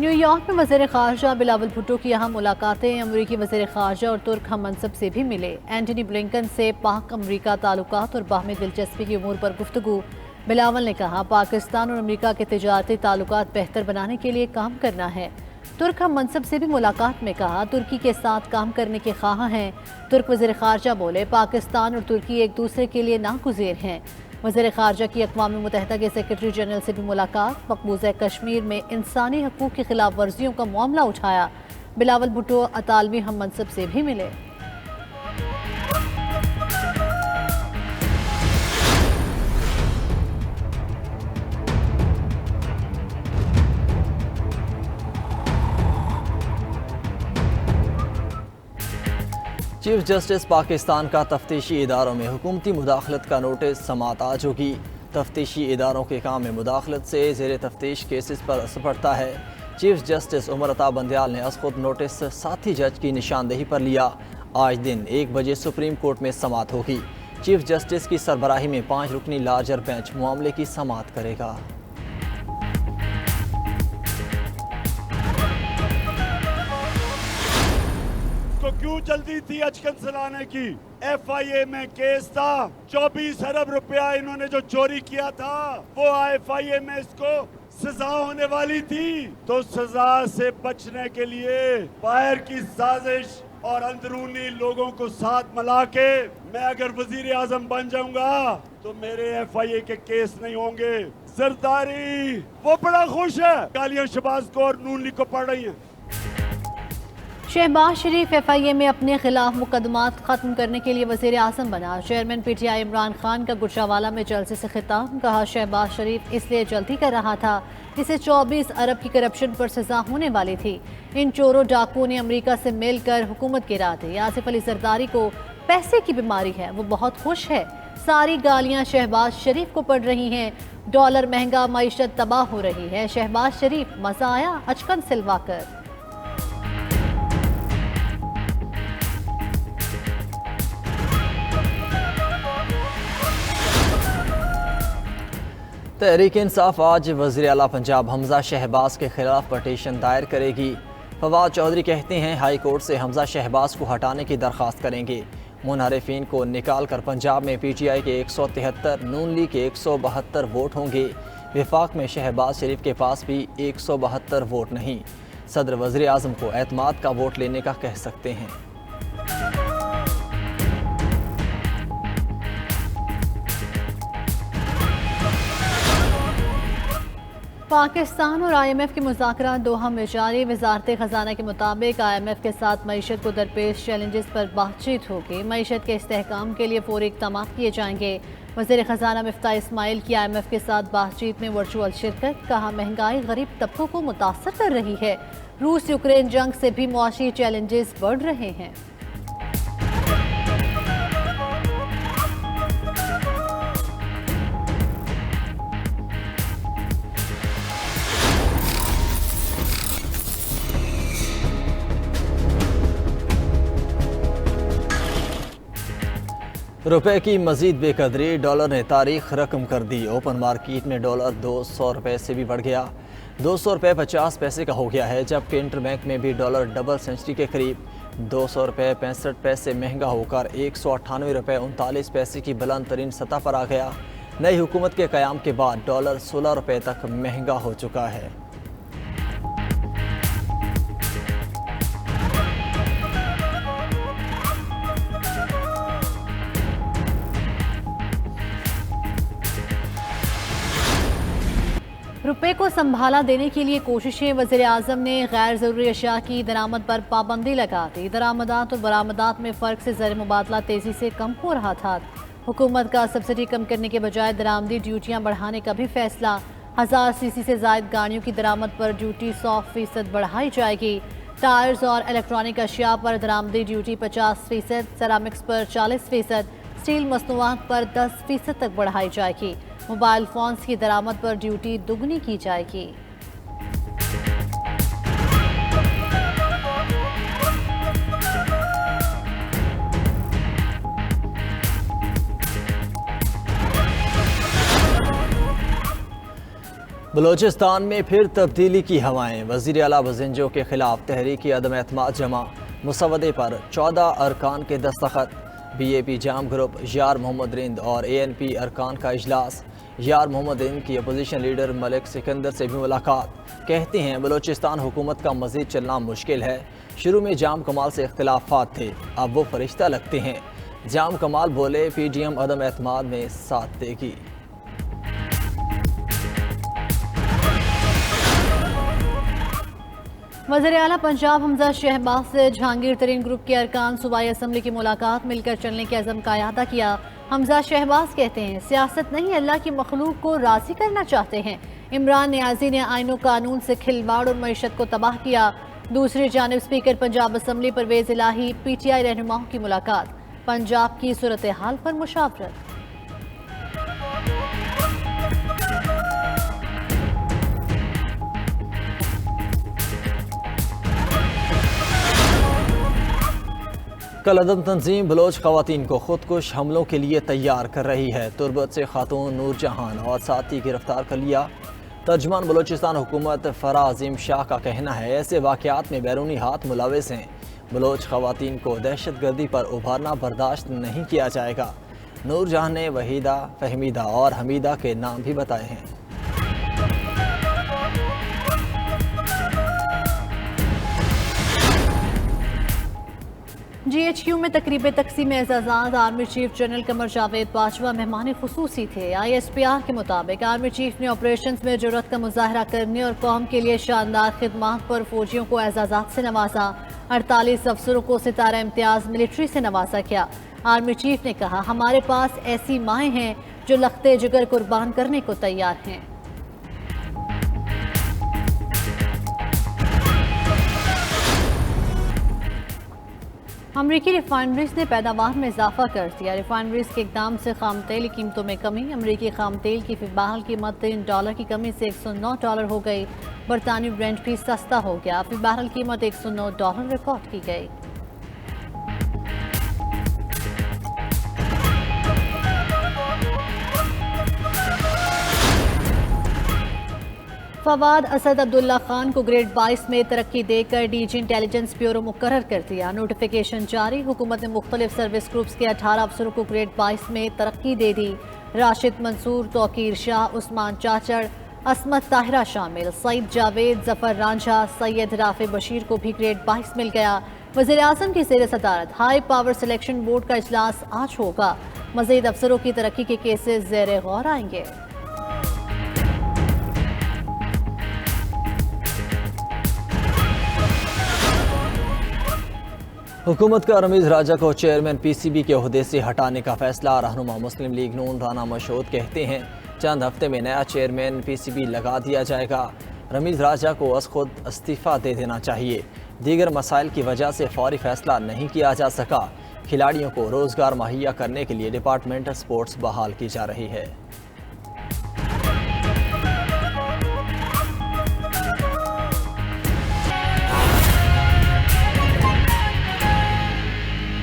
New York में वज़ीर ख़ारजा बिलावल भुट्टो की यहाँ मुलाकातें। अमरीकी वज़ीर ख़ारजा और तुर्क हम मनसब से भी मिले। एंटनी ब्लिंकन से पाक अमरीका ताल्लुकात और बाहमी दिलचस्पी की उमूर पर गुफ्तगू। बिलावल ने कहा, पाकिस्तान और अमरीका के तिजारती ताल्लुकात बेहतर बनाने के लिए काम करना है। तुर्क हम मनसब से भी मुलाकात में कहा, तुर्की के साथ काम करने के ख्वाह हैं। तुर्क वज़ीर ख़ारजा बोले, पाकिस्तान और तुर्की एक दूसरे के लिए नागुज़ेर हैं। वज़ीर ख़ारजा की अक़वाम मुत्तहिदा के सेक्रेटरी जनरल से भी मुलाकात। मकबूज़ा कश्मीर में इंसानी हकूक़ की खिलाफ वर्जियों का मामला उठाया। बिलावल भुट्टो अतालवी हम मनसब से भी मिले। चीफ जस्टिस पाकिस्तान का तफ्तीशी इदारों में हुकूमती मुदाखलत का नोटिस समाअत आज होगी। तफ्तीशी इदारों के काम में मुदाखलत से ज़ेर तफ्तीश केसेस पर असर पड़ता है। चीफ जस्टिस उमर अता बंदयाल ने अज खुद नोटिस साथी जज की निशानदेही पर लिया। आज दिन 1 बजे सुप्रीम कोर्ट में समाअत होगी। चीफ जस्टिस की सरबराही में 5 रुकनी लार्जर बेंच मामले की समाअत करेगा। तो क्यों जल्दी थी अचकन चलाने की? FIA में केस था, 24 अरब रुपया इन्होंने जो चोरी किया था, वो FIA में इसको सजा होने वाली थी। तो सजा से बचने के लिए बाहर की साजिश और अंदरूनी लोगों को साथ मिला के मैं अगर वजीर आजम बन जाऊंगा तो मेरे FIA के केस नहीं होंगे। जरदारी वो बड़ा खुश है, गालियां शहबाज को और नून लीग को पड़ रही हैं। शहबाज शरीफ FIA में अपने खिलाफ मुकदमात खत्म करने के लिए वज़ीर आज़म बना। चेयरमैन PTI इमरान खान का गुजरावाला में जलसे से खिताब। कहा, शहबाज शरीफ इसलिए जल्दी कर रहा था, इसे 24 अरब की करप्शन पर सजा होने वाली थी। इन चोरों डाकुओं ने अमरीका से मिलकर हुकूमत गिरा दी। आसिफ अली जरदारी को पैसे की बीमारी है, वो बहुत खुश है। सारी गालियां शहबाज शरीफ को पड़ रही हैं। डॉलर महंगा, मईशत तबाह हो रही है। शहबाज शरीफ मजा आया अचकन सिलवाकर। तहरीक इंसाफ आज वज़ीर आला पंजाब हमजा शहबाज के खिलाफ पटिशन दायर करेगी। फवाद चौधरी कहते हैं, हाई कोर्ट से हमजा शहबाज को हटाने की दरख्वास्त करेंगे। मुनहरिफिन को निकाल कर पंजाब में PTI के 173, नून लीग के 172 वोट होंगे। विफाक में शहबाज शरीफ के पास भी 172 वोट नहीं। सदर वज़ीर आज़म को एतमाद का वोट लेने का कह सकते हैं। पाकिस्तान और IMF के मुज़ाकरात दोहा में जारी। वज़ारत ख़जाना के मुताबिक IMF के साथ मईशत को दरपेश चैलेंजेस पर बातचीत होगी। मईशत के इस्तेहकाम के लिए फ़ौरी इक़दाम किए जाएंगे। वज़ीर ख़जाना मिफ्ताह इस्माइल की IMF के साथ बातचीत में वर्चुअल शिरकत। कहा, महंगाई गरीब तबकों को मुतासर कर रही है। रूस यूक्रेन जंग से भी मुआशी चैलेंजेस बढ़ रहे हैं। रुपए की मजीद बेकदरी, डॉलर ने तारीख रकम कर दी। ओपन मार्केट में डॉलर 200 रुपये से भी बढ़ गया, 200 रुपये 50 पैसे का हो गया है। जबकि इंटरबैंक में भी डॉलर डबल सेंचुरी के करीब 200 रुपये 65 पैसे महंगा होकर 198 रुपये 39 पैसे की बुलंद तरीन सतह पर आ गया। नई हुकूमत के क़याम के बाद डॉलर 16 रुपये तक महंगा हो चुका है। रुपए को संभाला देने के लिए कोशिशें। वज़ीर आज़म ने गैर ज़रूरी अशिया की दरामद पर पाबंदी लगा दी। दरामदात और बरामदात में फ़र्क से ज़र मुबादला तेज़ी से कम हो रहा था। हुकूमत का सब्सिडी कम करने के बजाय दरामदी ड्यूटियाँ बढ़ाने का भी फैसला। 1000 सीसी से ज़ायद गाड़ियों की दरामद पर ड्यूटी 100% बढ़ाई जाएगी। टायर्स और इलेक्ट्रॉनिक अशिया पर दरामदी ड्यूटी 50%, सेरामिक्स पर 40%, स्टील मसनूआत पर 10% तक बढ़ाई जाएगी। मोबाइल फ़ोन्स की दरामद पर ड्यूटी दुगनी की जाएगी। बलोचिस्तान में फिर तब्दीली की हवाएं। वज़ीर आला बज़िंजो के खिलाफ तहरीकी अदम एतमाद जमा, मुसवदे पर 14 अरकान के दस्तखत। BAP जाम ग्रुप, यार मोहम्मद रिंद और ANP अरकान का इजलास। यार मोहम्मद रिंद की अपोजिशन लीडर मलिक सिकंदर से भी मुलाकात। कहते हैं बलोचिस्तान हुकूमत का मज़ीद चलना मुश्किल है। शुरू में जाम कमाल से इख्तिलाफात थे, अब वो फरिश्ता लगते हैं। जाम कमाल बोले PDM अदम एतमाद में साथ देगी। वज़ीर आला पंजाब हमजा शहबाज से जहांगीर तरीन ग्रुप के अरकान सूबाई असम्बली की मुलाकात, मिलकर चलने के अज़म का अयादा किया। हमजा शहबाज कहते हैं सियासत नहीं, अल्लाह की मखलूक को राज़ी करना चाहते हैं। इमरान नियाजी ने आईन कानून से खिलवाड़ और मईशत को तबाह किया। दूसरी जानिब स्पीकर पंजाब असम्बली परवेज़ इलाही PTI रहनुमाओं की मुलाकात, पंजाब की सूरत हाल पर मुशावरत। कल अदम तंजीम बलोच खवातीन को खुदकुश हमलों के लिए तैयार कर रही है। तुर्बत से खातून नूर जहान और साथी गिरफ्तार कर लिया। तर्जमान बलोचिस्तान हुकूमत फराज़ीम शाह का कहना है ऐसे वाक़यात में बैरूनी हाथ मुलविस हैं। बलोच खवातीन को दहशत गर्दी पर उभारना बर्दाश्त नहीं किया जाएगा। नूर जहान ने वहीदा, फहमीदा और हमीदा के नाम भी बताए हैं। GHQ में तकरीब तकसीम एजाज़ात army chief general Qamar Javed Bajwa मेहमान खुसूसी थे। ISPR के मुताबिक आर्मी चीफ ने ऑपरेशन में जरूरत का मुजाहरा करने और कौम के लिए शानदार खिदमात पर फौजियों को एजाज़ात से नवाजा। 48 अफसरों को सितारा इम्तियाज मिलिट्री से नवाजा गया। आर्मी चीफ ने कहा हमारे पास ऐसी माएँ हैं जो लख्ते जिगर कुर्बान करने को तैयार हैं। अमरीकी रिफाइनरीज ने पैदावार में इजाफा कर दिया। रिफाइनरीज के इकदाम से खाम तेल की कीमतों में कमी। अमरीकी खाम तेल की फी बैरल कीमत $3 की कमी से $109 हो गई। बरतानी ब्रेंट भी सस्ता हो गया। फी बैरल कीमत $109 रिकॉर्ड की गई। फवाद असद अब्दुल्ला खान को ग्रेड 22 में तरक्की देकर DG इंटेलिजेंस ब्यूरो मुकर्रर कर दिया। नोटिफिकेशन जारी। हुकूमत ने मुख्तलिफ सर्विस ग्रुप्स के 18 अफसरों को ग्रेड 22 में तरक्की दे दी। राशिद मंसूर, तौकीर शाह, उस्मान चाचड़, असमत ताहिरा शामिल। सईद जावेद, जफर रांझा, सैयद राफे बशीर को भी ग्रेड 22 मिल गया। वज़ीर आज़म की ज़ेर सदारत हाई पावर सिलेक्शन बोर्ड का इजलास आज होगा। मज़ीद अफसरों की तरक्की के केसेस ज़ेर गौर आएंगे। हुकूमत का रमीज़ राजा को चेयरमैन PCB के ओहदे से हटाने का फैसला। रहनुमा मुस्लिम लीग नून राना मशहूद कहते हैं चंद हफ्ते में नया चेयरमैन PCB लगा दिया जाएगा। रमीज़ राजा को अस खुद इस्तीफ़ा दे देना चाहिए। दीगर मसाइल की वजह से फौरी फैसला नहीं किया जा सका। खिलाड़ियों को रोज़गार मुहैया करने के लिए डिपार्टमेंटल स्पोर्ट्स बहाल की जा रही है।